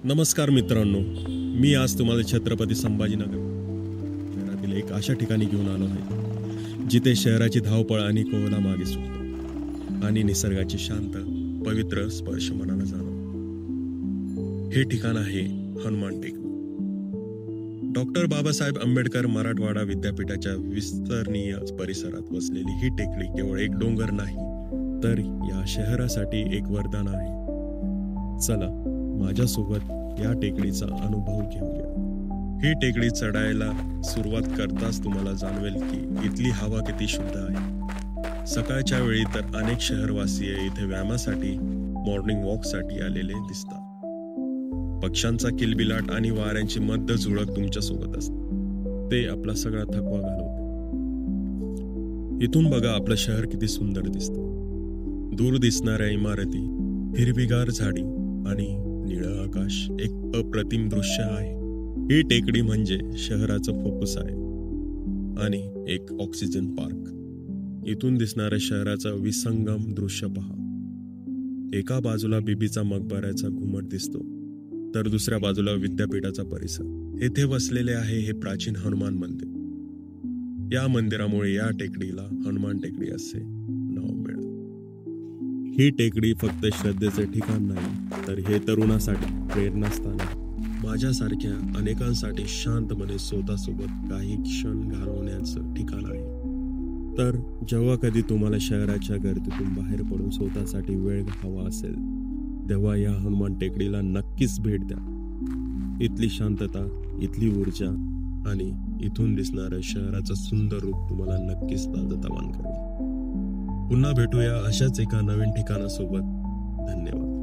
नमस्कार मित्रांनो, मी आज तुम्हाला छत्रपती संभाजीनगर शहरातील एक अशा ठिकाणी घेऊन आलो आहे जिथे शहराची धावपळ आणि कोहला मागे सुटतो आणि निसर्गाची शांत पवित्र स्पर्श मनाला जाणवतो. हे ठिकाण आहे हनुमान टेकडी. डॉक्टर बाबासाहेब आंबेडकर मराठवाडा विद्यापीठाच्या विस्तरणीय परिसरात वसलेली ही टेकडी केवळ एक डोंगर नाही, तर या शहरासाठी एक वरदान आहे. चला माझ्यासोबत या टेकडीचा अनुभव घेऊया. ही टेकडी चढायला सुरुवात करताच तुम्हाला जाणवेल की इथली हवा किती शुद्ध आहे. सकाळच्या वेळी तर अनेक शहरवासीय इथे व्यायामासाठी मॉर्निंग वॉकसाठी आलेले दिसतात. पक्ष्यांचा किलबिलाट आणि वाऱ्यांची मध्य झुळक तुमच्या सोबत असते. ते आपला सगळा थकवा घालवते. इथून बघा आपलं शहर किती सुंदर दिसतं. दूर दिसणाऱ्या इमारती, हिरवीगार झाडी आणि निळं आकाश एक अप्रतिम दृश्य आहे. ही टेकडी म्हणजे शहराचं फोकस आहे आणि एक ऑक्सिजन पार्क. इथून दिसणाऱ्या शहराचं विसंगम दृश्य पहा. एका बाजूला बीबीचा मकबऱ्याचा घुमट दिसतो, तर दुसऱ्या बाजूला विद्यापीठाचा परिसर. येथे वसलेले आहे हे प्राचीन हनुमान मंदिर. या मंदिरामुळे या टेकडीला हनुमान टेकडी असे नाव मिळाले. ही टेकडी फक्त श्रद्धेचे ठिकाण नाही, तर हे तरुणासाठी प्रेरणास्थान आहे. माझ्यासारख्या अनेकांसाठी शांतपणे स्वतःसोबत काही क्षण घालवण्याचं ठिकाण आहे. तर जेव्हा कधी तुम्हाला शहराच्या गर्दीतून बाहेर पडून स्वतःसाठी वेळ हवा असेल, तेव्हा या हनुमान टेकडीला नक्कीच भेट द्या. इथली शांतता, इथली ऊर्जा आणि इथून दिसणारं शहराचं सुंदर रूप तुम्हाला नक्कीच ताजंतवानं करेल. पुन्हा भेटूया अशाच एका नवीन ठिकाणासोबत. धन्यवाद.